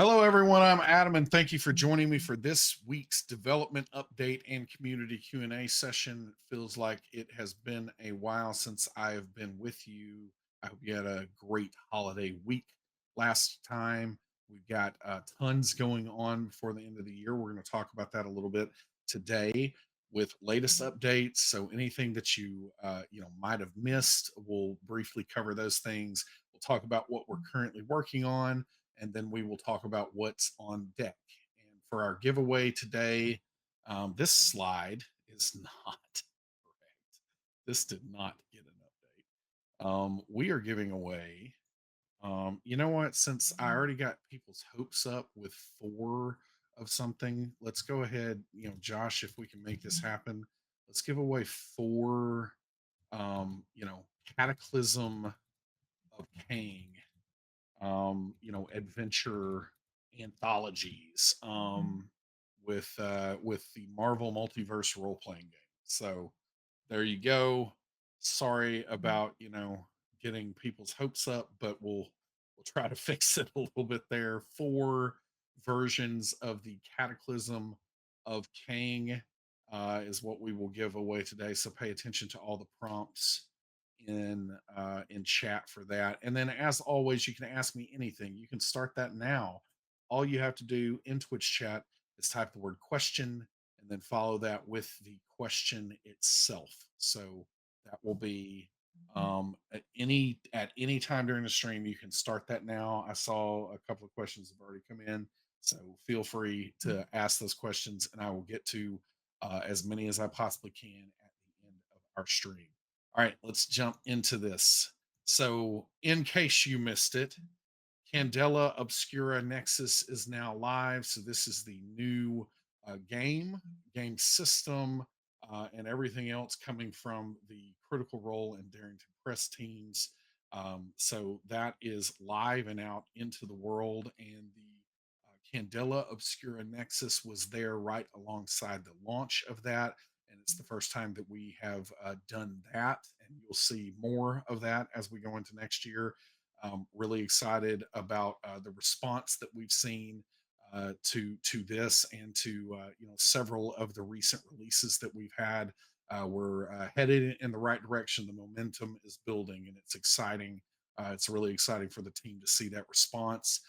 Hello, everyone. I'm Adam, and thank you for joining me for this week's development update and community Q&A session. It feels like it has been a while since I have been with you. I hope you had a great holiday week last time. We've got tons going on before the end of the year. We're going to talk about that a little bit today with latest updates. So anything that you might have missed, we'll briefly cover those things. We'll talk about what we're currently working on, and then we will talk about what's on deck. And for our giveaway today, this slide is not correct. This did not get an update. We are giving away. You know what? Since I already got people's hopes up with four of something, let's go ahead. Josh, if we can make this happen, let's give away four. Cataclysm of Kang adventure anthologies with the Marvel Multiverse role playing game. So there you go. Sorry about getting people's hopes up, but we'll try to fix it a little bit there. Four versions of the Cataclysm of Kang is what we will give away today. So pay attention to all the prompts in chat for that. And then, as always, you can ask me anything. You can start that now. All you have to do in Twitch chat is type the word question and then follow that with the question itself. So that will be at any time during the stream. You can start that now. I saw a couple of questions have already come in, so feel free to ask those questions, and I will get to as many as I possibly can at the end of our stream. All right, let's jump into this. So, in case you missed it, Candela Obscura Nexus is now live. So, this is the new game system, and everything else coming from the Critical Role and Darrington Press teams. So, that is live and out into the world. And the Candela Obscura Nexus was there right alongside the launch of that, and it's the first time that we have done that, and you'll see more of that as we go into next year. Really excited about the response that we've seen to this and to several of the recent releases that we've had. We're headed in the right direction. The momentum is building, and it's exciting. It's really exciting for the team to see that response.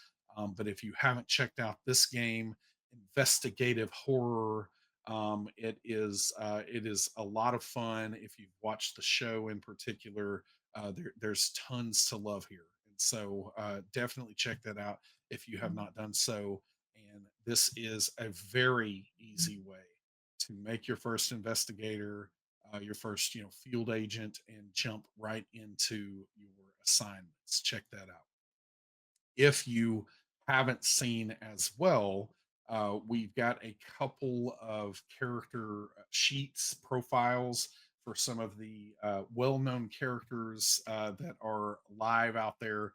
But if you haven't checked out this game, investigative horror, it is a lot of fun. If you've watched the show in particular, there's tons to love here, and so definitely check that out if you have not done so. And this is a very easy way to make your first investigator, your first field agent, and jump right into your assignments. Check that out. If you haven't seen as well, we've got a couple of character sheets, profiles for some of the well known characters that are live out there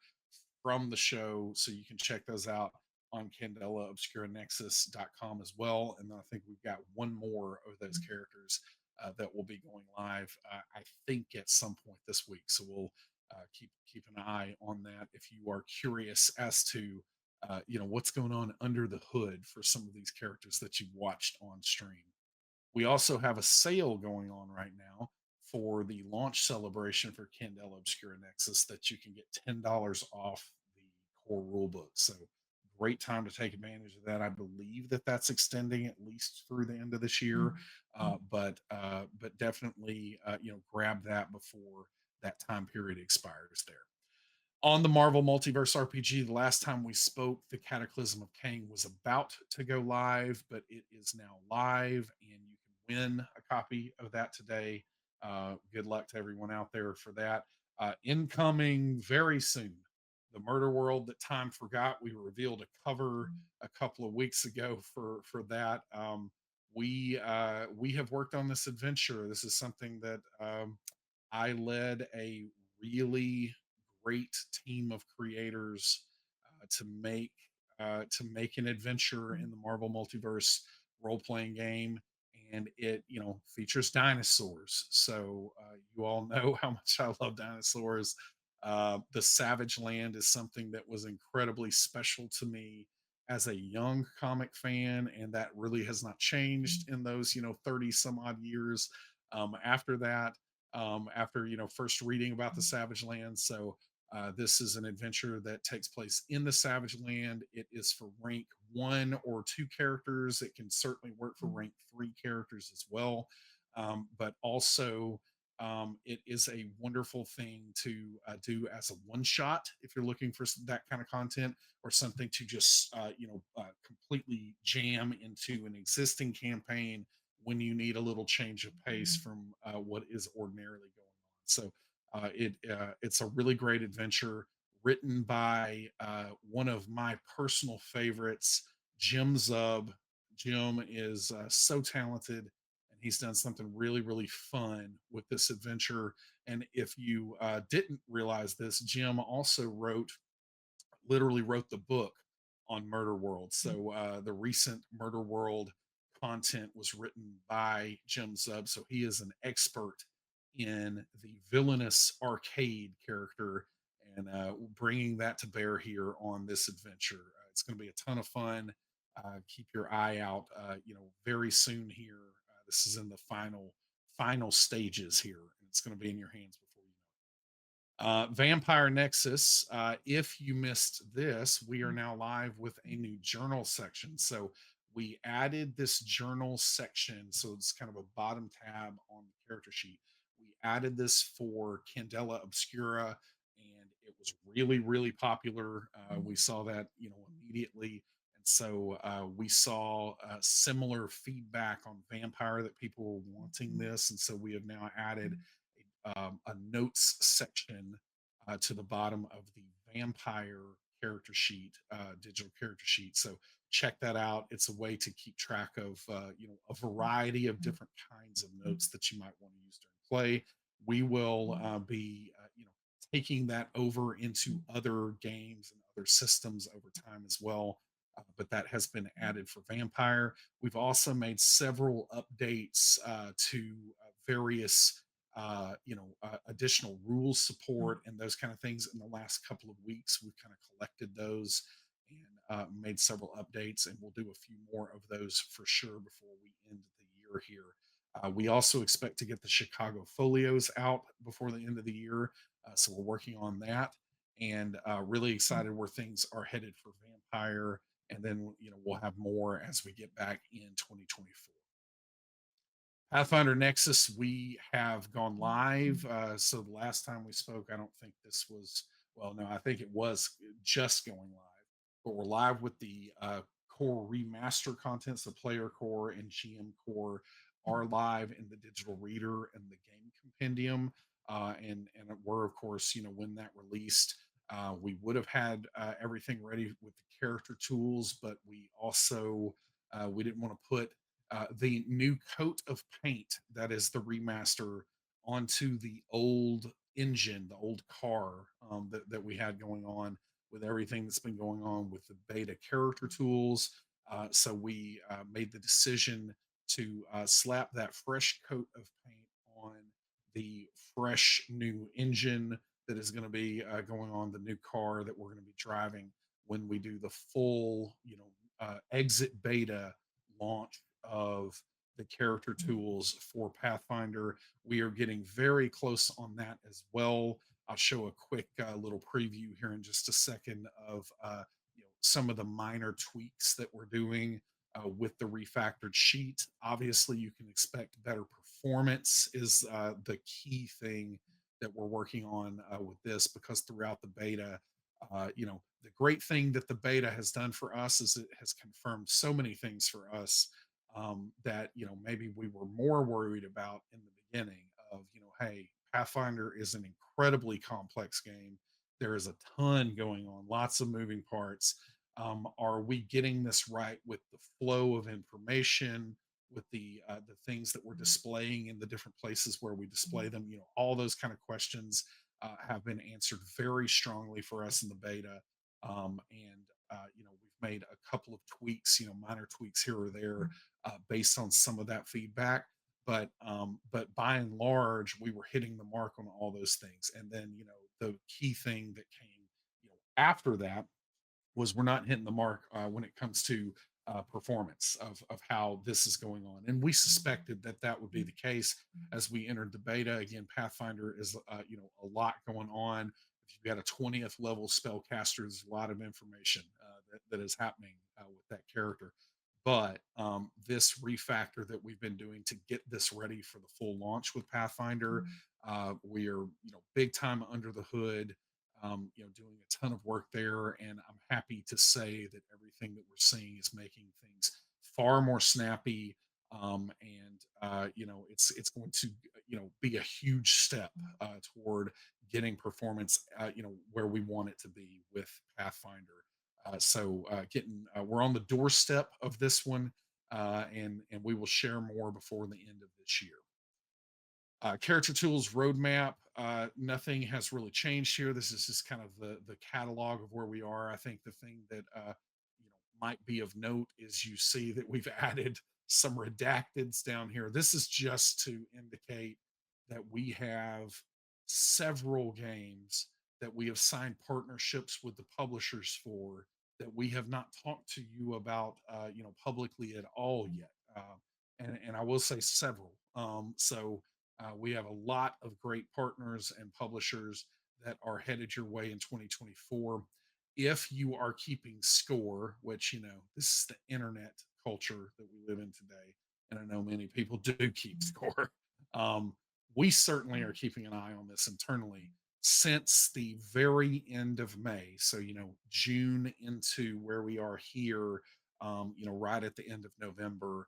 from the show. So you can check those out on CandelaObscuraNexus.com as well. And then I think we've got one more of those characters that will be going live, I think, at some point this week. So we'll keep an eye on that if you are curious as to what's going on under the hood for some of these characters that you've watched on stream. We also have a sale going on right now for the launch celebration for Candela Obscura Nexus that you can get $10 off the core rulebook. So great time to take advantage of that. I believe that that's extending at least through the end of this year, but definitely grab that before that time period expires there. On the Marvel Multiverse RPG, the last time we spoke, the Cataclysm of Kang was about to go live, but it is now live, and you can win a copy of that today. Good luck to everyone out there for that. Incoming very soon, the Murder World that time forgot. We revealed a cover a couple of weeks ago for that. We have worked on this adventure. This is something that I led a really great team of creators to make an adventure in the Marvel Multiverse role playing game, and it features dinosaurs. So you all know how much I love dinosaurs. The Savage Land is something that was incredibly special to me. as a young comic fan, and that really has not changed in those 30 some odd years after that. After first reading about the Savage Land, so this is an adventure that takes place in the Savage Land. It is for rank 1 or 2 characters. It can certainly work for rank 3 characters as well. But also, it is a wonderful thing to do as a one shot if you're looking for that kind of content, or something to just completely jam into an existing campaign when you need a little change of pace from what is ordinarily going on. So it's a really great adventure written by one of my personal favorites, Jim Zub. Jim is so talented, and he's done something really, really fun with this adventure. And if you didn't realize this, Jim also literally wrote the book on Murder World. So the recent Murder World content was written by Jim Zub. So he is an expert in the villainous arcade character, and bringing that to bear here on this adventure. It's going to be a ton of fun. Keep your eye out. Very soon here. This is in the final stages here, and it's going to be in your hands before you know it. Vampire Nexus. If you missed this, we are now live with a new journal section. So we added this journal section. So it's kind of a bottom tab on the character sheet. We added this for Candela Obscura, and it was really, really popular. We saw that, immediately. And so we saw similar feedback on Vampire that people were wanting this. And so we have now added a notes section to the bottom of the vampire character sheet, digital character sheet. So check that out. It's a way to keep track of a variety of different kinds of notes that you might want to use during play. We will be taking that over into other games and other systems over time as well. But that has been added for Vampire. We've also made several updates to various additional rules support and those kind of things in the last couple of weeks. We've kind of collected those and made several updates, and we'll do a few more of those for sure before we end the year here. We also expect to get the Chicago folios out before the end of the year, so we're working on that, and really excited where things are headed for Vampire. And then we'll have more as we get back in 2024. Pathfinder Nexus, we have gone live. So the last time we spoke, I don't think this was, well, no, I think it was just going live, but we're live with the core remaster contents. The player core and GM core are live in the digital reader and the game compendium. And we're, of course, when that released, we would have had everything ready with the character tools, but we didn't want to put the new coat of paint that is the remaster onto the old engine, the old car that we had going on with everything that's been going on with the beta character tools. So we made the decision to slap that fresh coat of paint on the fresh new engine that is going to be going on the new car that we're going to be driving when we do the full, exit beta launch of the character tools for Pathfinder. We are getting very close on that as well. I'll show a quick little preview here in just a second of some of the minor tweaks that we're doing with the refactored sheet. Obviously, you can expect better performance is the key thing that we're working on with this, because throughout the beta, the great thing that the beta has done for us is it has confirmed so many things for us that maybe we were more worried about in the beginning of hey, Pathfinder is an incredibly complex game. There is a ton going on, lots of moving parts. Are we getting this right with the flow of information, with the things that we're displaying in the different places where we display them? All those kind of questions have been answered very strongly for us in the beta. And we've made a couple of tweaks, minor tweaks here or there, based on some of that feedback. But by and large, we were hitting the mark on all those things. And then the key thing that came after that was we're not hitting the mark when it comes to performance of how this is going on. And we suspected that that would be the case as we entered the beta. Again, Pathfinder is, a lot going on. If you've got a 20th level spellcaster, there's a lot of information that is happening with that character. But this refactor that we've been doing to get this ready for the full launch with Pathfinder, we are, big time under the hood, doing a ton of work there. And I'm happy to say that everything that we're seeing is making things far more snappy. It's going to, be a huge step toward getting performance, where we want it to be with Pathfinder. Getting we're on the doorstep of this one, and we will share more before the end of this year. Character tools roadmap. Nothing has really changed here. This is just kind of the catalog of where we are. I think the thing that might be of note is you see that we've added some redacteds down here. This is just to indicate that we have several games that we have signed partnerships with the publishers for that we have not talked to you about, publicly at all yet. And I will say several. We have a lot of great partners and publishers that are headed your way in 2024. If you are keeping score, which, this is the internet culture that we live in today, and I know many people do keep score. Um, we certainly are keeping an eye on this internally since the very end of May. So, June into where we are here, right at the end of November.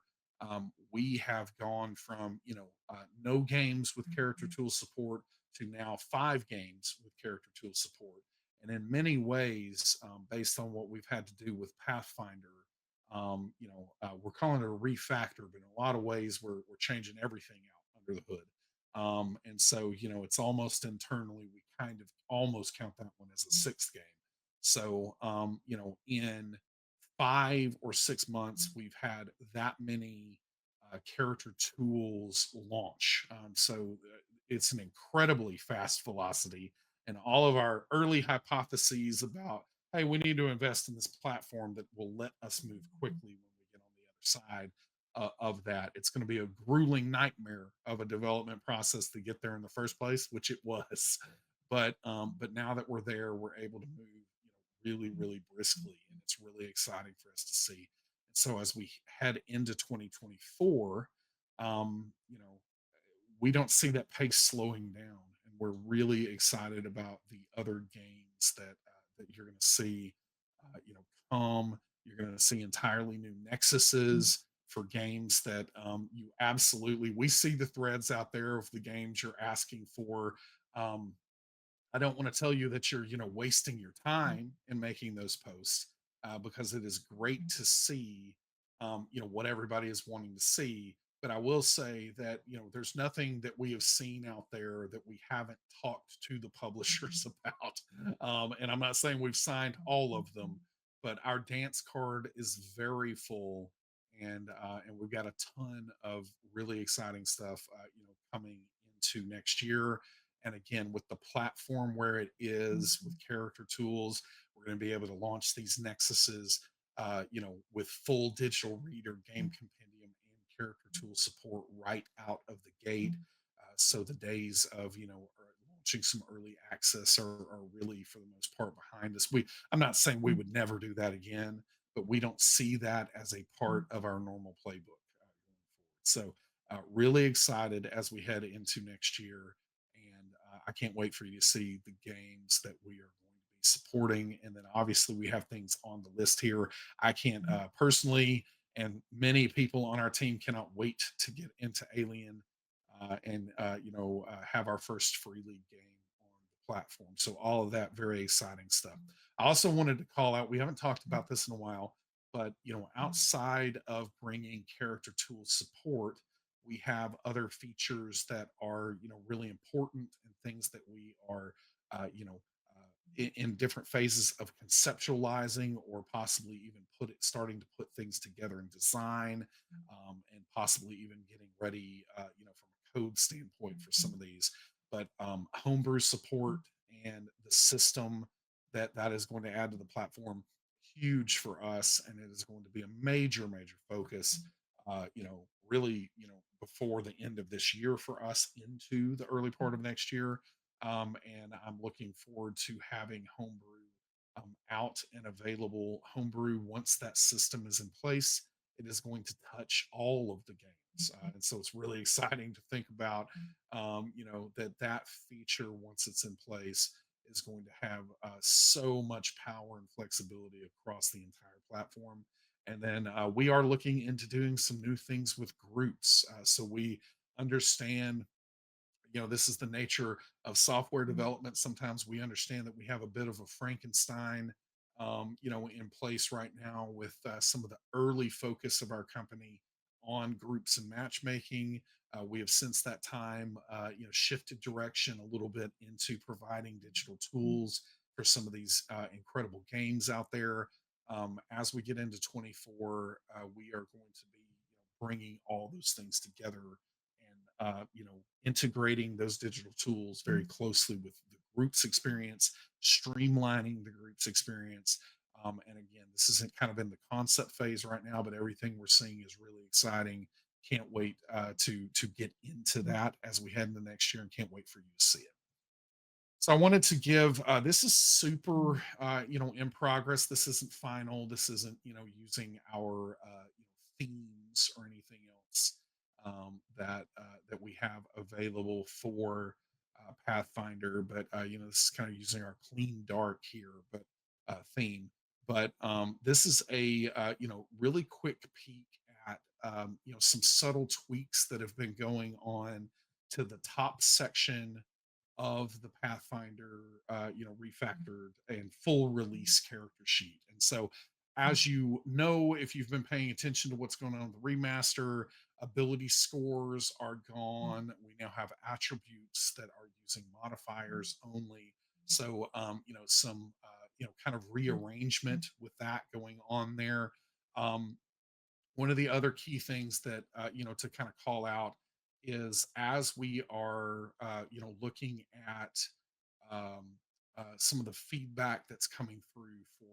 We have gone from no games with character tool support to now 5 games with character tool support, and in many ways, based on what we've had to do with Pathfinder, we're calling it a refactor, but in a lot of ways we're changing everything out under the hood. And so, it's almost internally we kind of almost count that one as a 6th game. So, in 5 or 6 months, we've had that many character tools launch. It's an incredibly fast velocity. And all of our early hypotheses about, hey, we need to invest in this platform that will let us move quickly when we get on the other side of that. It's going to be a grueling nightmare of a development process to get there in the first place, which it was. But now that we're there, we're able to move, really, really briskly, and it's really exciting for us to see. And so as we head into 2024, we don't see that pace slowing down, and we're really excited about the other games that you're going to see, come. You're going to see entirely new Nexuses for games that you absolutely. We see the threads out there of the games you're asking for. Um, I don't want to tell you that you're, wasting your time in making those posts, because it is great to see, what everybody is wanting to see. But I will say that, there's nothing that we have seen out there that we haven't talked to the publishers about. And I'm not saying we've signed all of them, but our dance card is very full, and we've got a ton of really exciting stuff, coming into next year. And again, with the platform where it is with character tools, we're going to be able to launch these Nexuses, with full digital reader, game compendium, and character tool support right out of the gate. So the days of, launching some early access are really, for the most part, behind us. I'm not saying we would never do that again, but we don't see that as a part of our normal playbook going forward. So really excited as we head into next year, and I can't wait for you to see the games that we are going to be supporting. And then obviously we have things on the list here. I can't personally, and many people on our team cannot wait to get into Alien, and have our first free league game on the platform. So all of that very exciting stuff. I also wanted to call out. We haven't talked about this in a while, but outside of bringing character tool support, we have other features that are really important, and things that we are in different phases of conceptualizing, or possibly even starting to put things together in design, and possibly even getting ready, from a code standpoint for some of these. But homebrew support and the system that is going to add to the platform, huge for us, and it is going to be a major, major focus. Really, before the end of this year for us into the early part of next year. And I'm looking forward to having homebrew out and available. Homebrew, once that system is in place, it is going to touch all of the games, and so it's really exciting to think about. That feature, once it's in place, is going to have so much power and flexibility across the entire platform. And then we are looking into doing some new things with groups. So we understand, this is the nature of software development. Sometimes we understand that we have a bit of a Frankenstein, in place right now with some of the early focus of our company on groups and matchmaking. We have since that time, shifted direction a little bit into providing digital tools for some of these incredible games out there. As we get into 24, we are going to be, bringing all those things together and integrating those digital tools very closely with the group's experience, streamlining the group's experience. And again, this isn't kind of in the concept phase right now, but everything we're seeing is really exciting. Can't wait to get into that as we head into next year, and can't wait for you to see it. So I wanted to give, this is super, in progress. This isn't final. This isn't, using our, themes or anything else that we have available for Pathfinder. But, this is kind of using our clean dark here, but theme. But this is a, really quick peek at, some subtle tweaks that have been going on to the top section of the Pathfinder, refactored and full release character sheet. And so, as you know, if you've been paying attention to what's going on in the remaster, ability scores are gone. We now have attributes that are using modifiers only. So, some, kind of rearrangement with that going on there. Um, One of the other key things that to kind of call out is, as we are looking at um, some of the feedback that's coming through for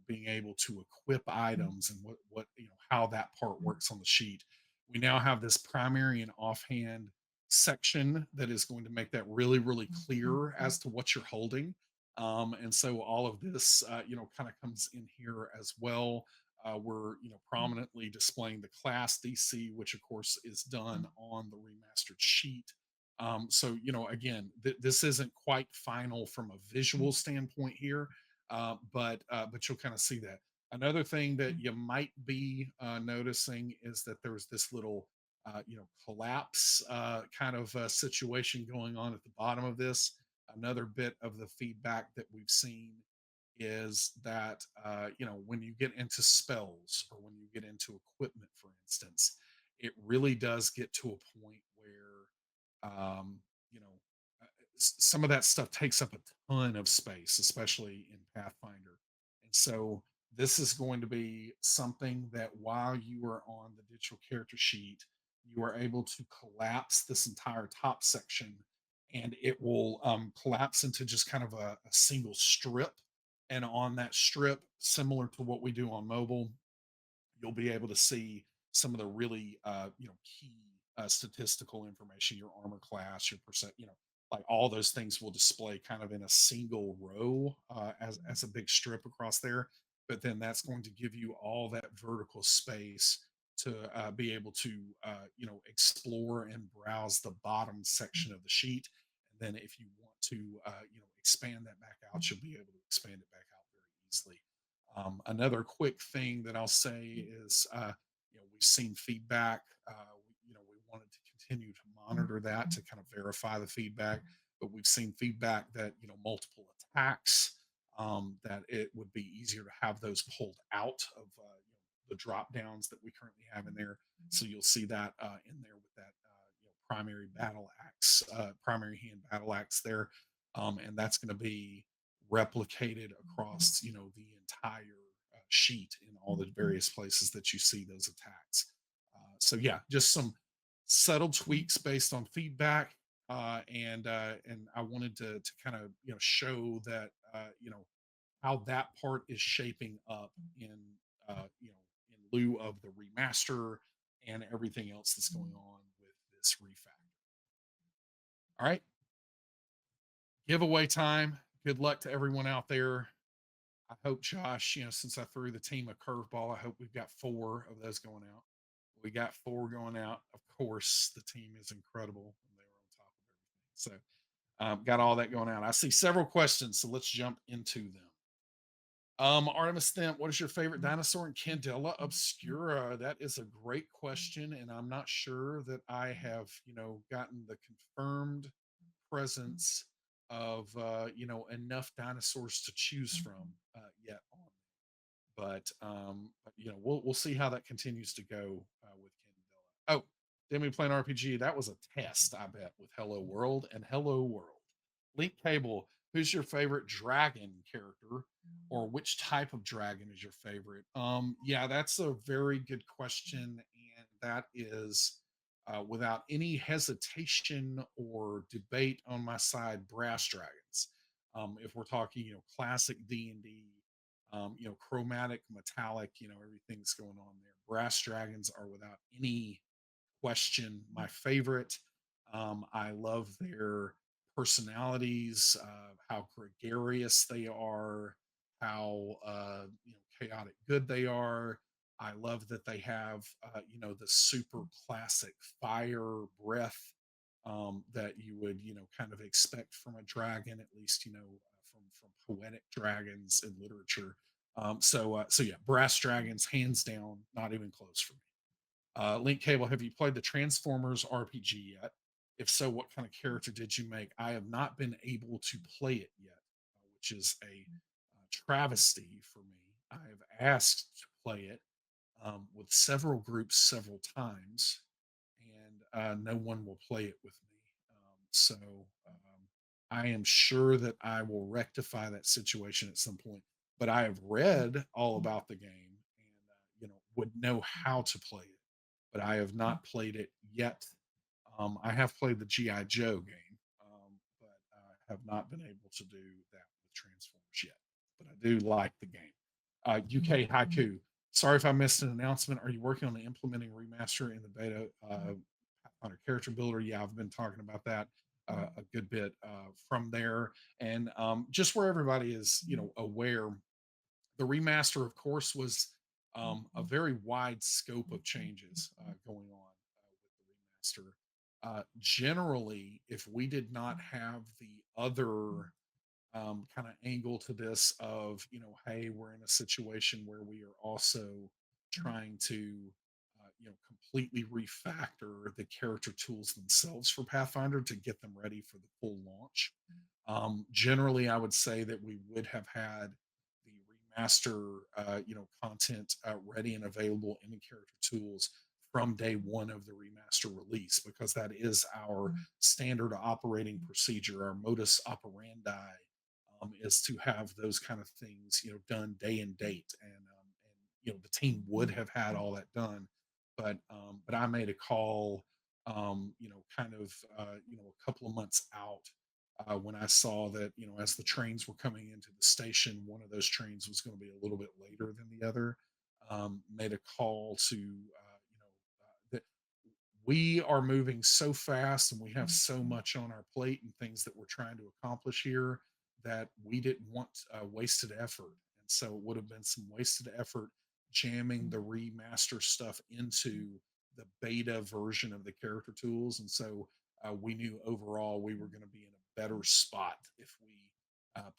being able to equip items, and what how that part works on the sheet. We now have this primary and offhand section that is going to make that really, really clear as to what you're holding. And so all of this kind of comes in here as well. We're prominently displaying the class DC, which of course is done on the remastered sheet. So again, this isn't quite final from a visual standpoint here, but you'll kind of see that. Another thing that you might be noticing is that there's this little collapse kind of situation going on at the bottom of this. Another bit of the feedback that we've seen is that when you get into spells, or when you get into equipment, for instance, it really does get to a point where you know some of that stuff takes up a ton of space, especially in Pathfinder. And so this is going to be something that, while you are on the digital character sheet, you are able to collapse this entire top section, and it will collapse into just kind of a single strip. And on that strip, similar to what we do on mobile, you'll be able to see some of the really key statistical information, your armor class, your percent, like all those things will display kind of in a single row, as a big strip across there. But then that's going to give you all that vertical space to be able to explore and browse the bottom section of the sheet. And then if you want to expand that back out, you'll be able to expand it back out very easily. Another quick thing that I'll say is, we've seen feedback. We wanted to continue to monitor that to kind of verify the feedback, but we've seen feedback that multiple attacks, that it would be easier to have those pulled out of the drop downs that we currently have in there. So you'll see that in there with that primary battle axe, primary hand battle axe there, and that's going to be replicated across the entire sheet in all the various places that you see those attacks. So yeah, just some subtle tweaks based on feedback, and I wanted to kind of show that how that part is shaping up in you know, in lieu of the remaster and everything else that's going on with this refactor. All right, giveaway time. Good luck to everyone out there. I hope Josh, since I threw the team a curveball, I hope we've got four of those going out. We got four going out. Of course, the team is incredible and they were on top of everything. So got all that going out. I see several questions, so let's jump into them. Artemis Thimp, what is your favorite dinosaur in Candela Obscura? That is a great question, and I'm not sure that I have, gotten the confirmed presence of enough dinosaurs to choose from yet on. But we'll see how that continues to go with Candela. Oh, Demiplane RPG, that was a test, I bet, with Hello World and Hello World. Link Cable, who's your favorite dragon character, or which type of dragon is your favorite? Yeah, that's a very good question, and that is without any hesitation or debate on my side, brass dragons. If we're talking, classic D&D, chromatic, metallic, everything's going on there. Brass dragons are without any question my favorite. I love their personalities, how gregarious they are, how chaotic good they are. I love that they have the super classic fire breath that you would kind of expect from a dragon, at least from poetic dragons in literature. So yeah, brass dragons, hands down, not even close for me. Link Cable, have you played the Transformers RPG yet? If so, what kind of character did you make? I have not been able to play it yet, which is a travesty for me. I've asked to play it with several groups several times, and no one will play it with me. I am sure that I will rectify that situation at some point. But I have read all about the game and would know how to play it, but I have not played it yet. I have played the GI Joe game, but I have not been able to do that with Transformers yet. But I do like the game. UK Haiku. Sorry if I missed an announcement. Are you working on the implementing remaster in the beta Pathfinder character builder? Yeah, I've been talking about that a good bit from there, and just where everybody is, aware. The remaster, of course, was a very wide scope of changes going on with the remaster. Generally, if we did not have the other kind of angle to this of hey, we're in a situation where we are also trying to completely refactor the character tools themselves for Pathfinder to get them ready for the full launch. Generally, I would say that we would have had the remaster content ready and available in the character tools from day one of the remaster release, because that is our standard operating procedure, our modus operandi, is to have those kind of things, done day and date. And the team would have had all that done, but I made a call, kind of, a couple of months out. When I saw that, as the trains were coming into the station, one of those trains was going to be a little bit later than the other. Made a call to, that we are moving so fast and we have so much on our plate and things that we're trying to accomplish here that we didn't want wasted effort. And so it would have been some wasted effort jamming the remaster stuff into the beta version of the character tools. And so we knew overall we were going to be in a better spot if we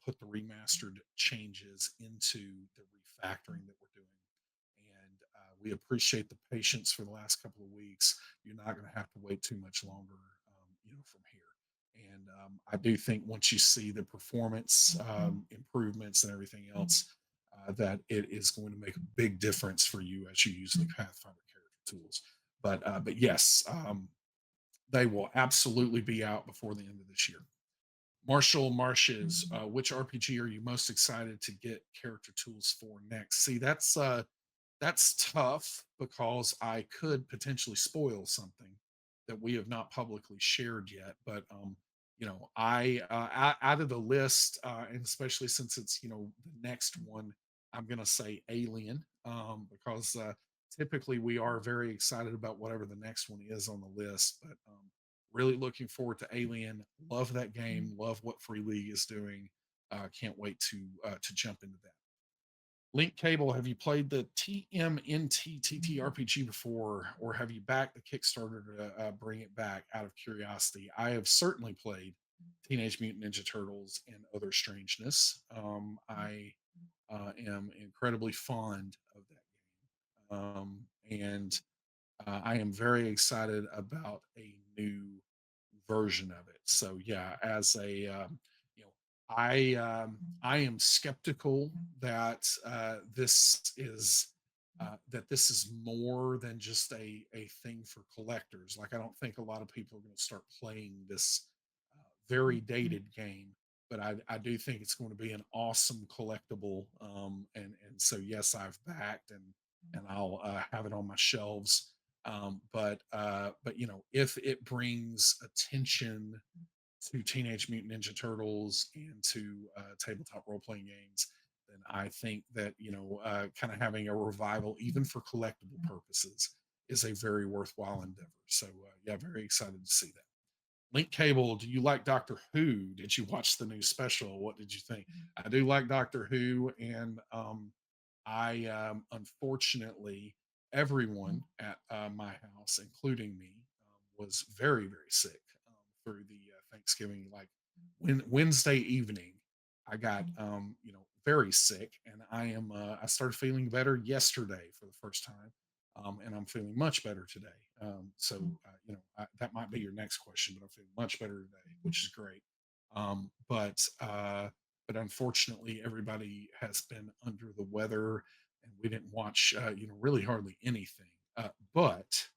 put the remastered changes into the refactoring that we're doing. And we appreciate the patience for the last couple of weeks. You're not going to have to wait too much longer, from here. And I do think once you see the performance improvements and everything else, that it is going to make a big difference for you as you use the Pathfinder character tools. But yes, they will absolutely be out before the end of this year. Marshall Marshes, which RPG are you most excited to get character tools for next? See, that's tough because I could potentially spoil something that we have not publicly shared yet. But out of the list, and especially since it's the next one, I'm gonna say Alien, because typically we are very excited about whatever the next one is on the list. But really looking forward to Alien. Love that game. Love what Free League is doing. Can't wait to jump into that. Link Cable, have you played the TMNT TTRPG before, or have you backed the Kickstarter to bring it back out of curiosity? I have certainly played Teenage Mutant Ninja Turtles and Other Strangeness. I am incredibly fond of that game, and I am very excited about a new version of it. So yeah, as a you know, I am skeptical that this is more than just a thing for collectors. Like I don't think a lot of people are going to start playing this very dated game, but I do think it's going to be an awesome collectible. And so yes, I've backed and I'll have it on my shelves. But if it brings attention to Teenage Mutant Ninja Turtles and to tabletop role playing games, then I think that kind of having a revival, even for collectible purposes, is a very worthwhile endeavor. So yeah, very excited to see that. Link Cable, do you like Doctor Who? Did you watch the new special? What did you think? I do like Doctor Who, and I unfortunately everyone at my house, including me, was very very sick through the Thanksgiving. Like Wednesday evening, I got very sick, and I started feeling better yesterday for the first time, and I'm feeling much better today. So that might be your next question, but I'm feeling much better today, which is great. But unfortunately, everybody has been under the weather, and we didn't watch really hardly anything. But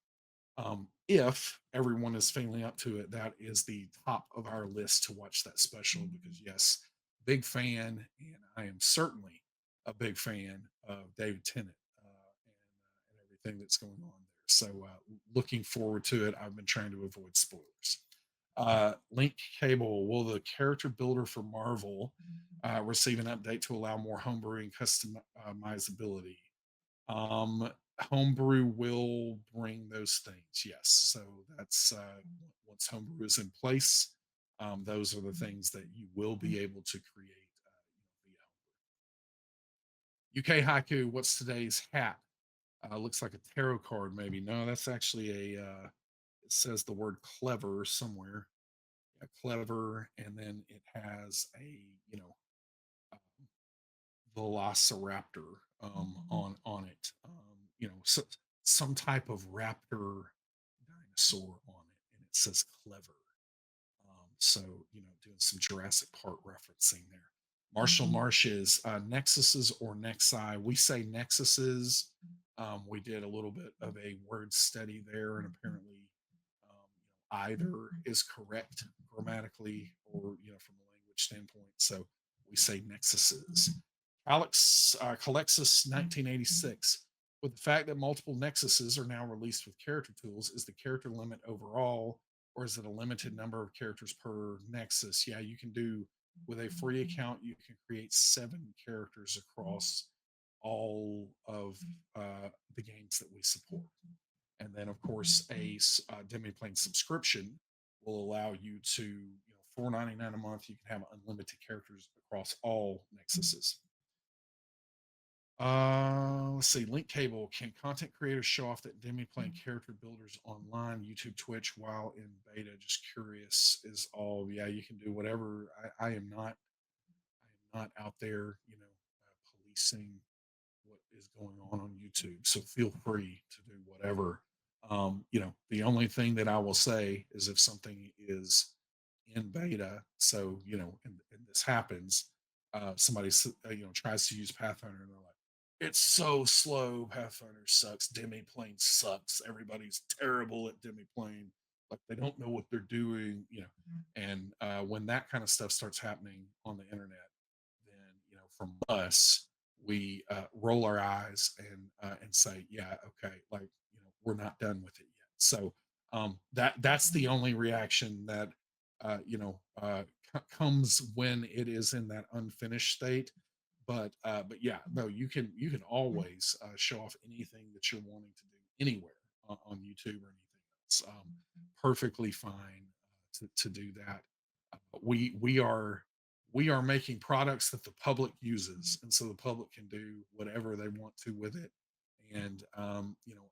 if everyone is feeling up to it, that is the top of our list to watch that special because yes, big fan, and I am certainly a big fan of David Tennant and everything that's going on there. So looking forward to it. I've been trying to avoid spoilers. Link Cable, will the character builder for Marvel receive an update to allow more homebrewing customizability? Um, Homebrew will bring those things, yes. So that's once homebrew is in place, those are the things that you will be able to create via homebrew. UK Haiku, what's today's hat? Looks like a tarot card, maybe. No, that's actually it says the word clever somewhere. Yeah, clever, and then it has a velociraptor on it. So, some type of raptor dinosaur on it, and it says clever. So doing some Jurassic Park referencing there. Marshall Marsh's Nexuses or Nexi. We say Nexuses. We did a little bit of a word study there, and apparently either is correct grammatically or from a language standpoint. So we say Nexuses. Alex Calexis 1986. With the fact that multiple Nexuses are now released with character tools, is the character limit overall, or is it a limited number of characters per Nexus? Yeah, you can do with a free account, you can create 7 characters across all of the games that we support. And then, of course, Demiplane subscription will allow you to, $4.99 a month. You can have unlimited characters across all Nexuses. Let's see. Link Cable. Can content creators show off that Demiplane character builders online, YouTube, Twitch, while in beta? Just curious. Is all. Yeah, you can do whatever. I am not. I am not out there, policing what is going on YouTube. So feel free to do whatever. The only thing that I will say is if something is in beta, so and this happens, somebody tries to use Pathfinder and they're like, it's so slow. Pathfinder sucks. Demiplane sucks. Everybody's terrible at Demiplane. Like they don't know what they're doing. And when that kind of stuff starts happening on the internet, then from us we roll our eyes and say, yeah, okay, like we're not done with it yet. So that's the only reaction that comes when it is in that unfinished state. But yeah, no, you can always show off anything that you're wanting to do anywhere on YouTube or anything else. Perfectly fine to do that. We are making products that the public uses, and so the public can do whatever they want to with it. And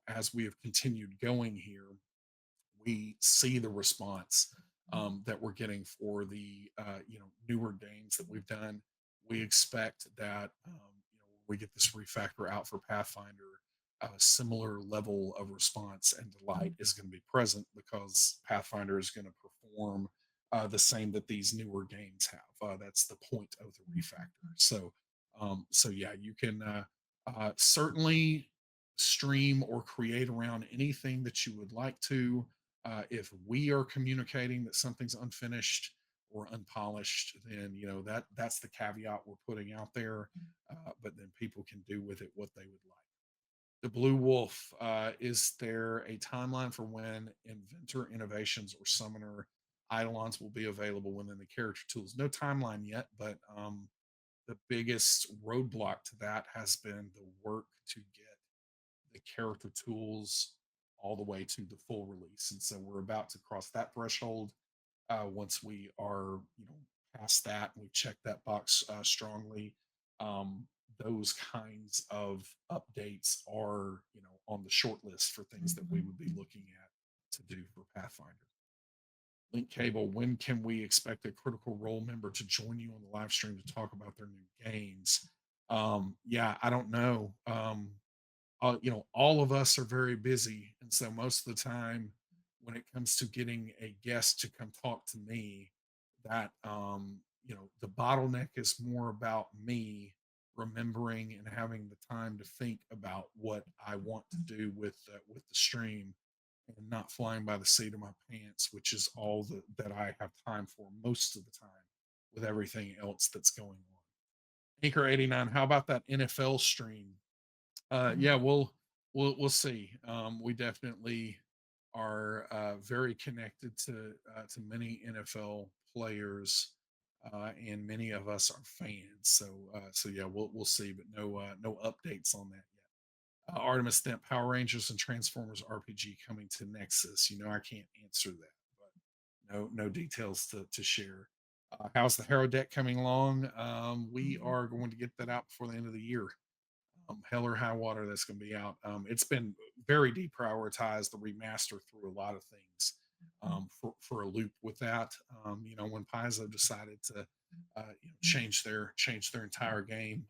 as we have continued going here, we see the response that we're getting for the newer games that we've done. We expect that when we get this refactor out for Pathfinder, a similar level of response and delight is going to be present because Pathfinder is going to perform the same that these newer games have. That's the point of the refactor. So yeah, you can certainly stream or create around anything that you would like to. If we are communicating that something's unfinished or unpolished, then that's the caveat we're putting out there. But then people can do with it what they would like. The Blue Wolf, is there a timeline for when Inventor Innovations or Summoner Eidolons will be available within the character tools? No timeline yet, but the biggest roadblock to that has been the work to get the character tools all the way to the full release. And so we're about to cross that threshold. Once we are, past that, and we check that box strongly. Um, those kinds of updates are, on the short list for things that we would be looking at to do for Pathfinder. Link Cable, when can we expect a Critical Role member to join you on the live stream to talk about their new games? Yeah, I don't know. All of us are very busy, and so most of the time, when it comes to getting a guest to come talk to me, that the bottleneck is more about me remembering and having the time to think about what I want to do with the stream, and not flying by the seat of my pants, which is all that I have time for most of the time with everything else that's going on. Anchor 89, how about that NFL stream? Yeah, we'll see. We definitely are very connected to many NFL players, and many of us are fans. So yeah, we'll see, but no updates on that yet. Artemis Stent, Power Rangers and Transformers RPG coming to Nexus. I can't answer that, but no details to share. How's the Hero deck coming along? We are going to get that out before the end of the year. Hell or High Water, that's going to be out. It's been very deprioritized, the remaster, through a lot of things, for a loop with that. When Paizo decided to change their entire game,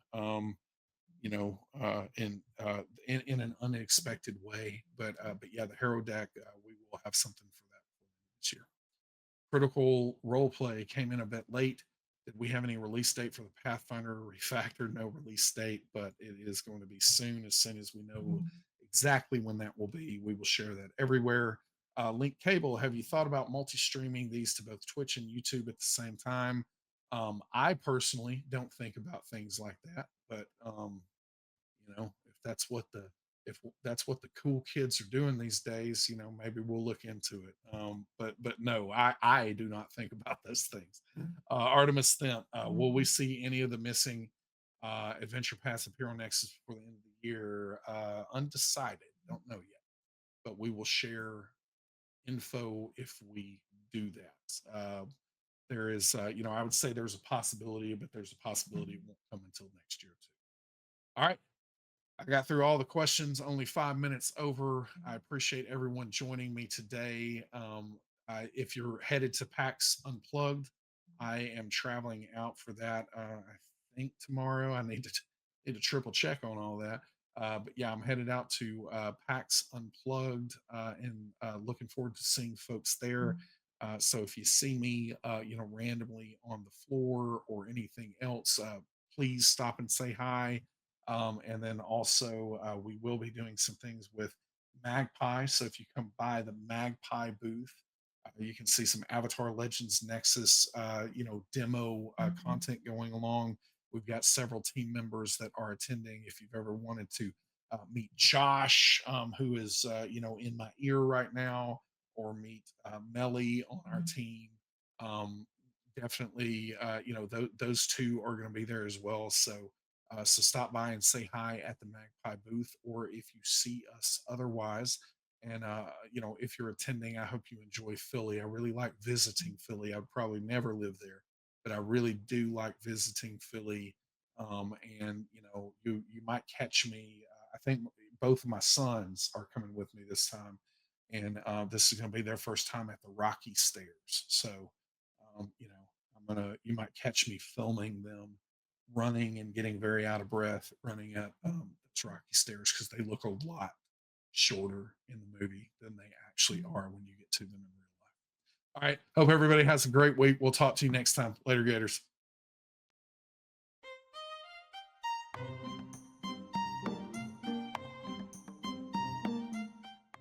in an unexpected way. But yeah, the Hero deck, we will have something for that this year. Critical Role Play came in a bit late. Did we have any release date for the Pathfinder Refactor? No release date, but it is going to be soon. As soon as we know exactly when that will be, we will share that everywhere. Link Cable, have you thought about multi-streaming these to both Twitch and YouTube at the same time? I personally don't think about things like that, but if that's what the cool kids are doing these days, maybe we'll look into it. But no, I do not think about those things. Artemis Stent, will we see any of the missing adventure pass appear on Nexus before the end of the year? Undecided, don't know yet, but we will share info if we do that. There is, I would say there's a possibility, but there's a possibility it won't come until next year too. All right, I got through all the questions, only 5 minutes over. I appreciate everyone joining me today. If you're headed to PAX Unplugged, I am traveling out for that. I think tomorrow. I need to triple check on all that. But yeah, I'm headed out to PAX Unplugged, and looking forward to seeing folks there. So if you see me, randomly on the floor or anything else, please stop and say hi. And then also, we will be doing some things with Magpie. So if you come by the Magpie booth, you can see some Avatar Legends Nexus, demo content going along. We've got several team members that are attending. If you've ever wanted to meet Josh, who is, in my ear right now, or meet Melly on our team, Um, definitely, those two are going to be there as well. So stop by and say hi at the Magpie booth, or if you see us otherwise. And if you're attending, I hope you enjoy Philly. I really like visiting Philly. I'd probably never live there, but I really do like visiting Philly. And you might catch me. I think both of my sons are coming with me this time, and this is going to be their first time at the Rocky Stairs. So you might catch me filming them running and getting very out of breath running up those rocky stairs because they look a lot shorter in the movie than they actually are when you get to them in real life. All right. Hope everybody has a great week. We'll talk to you next time. Later, Gators.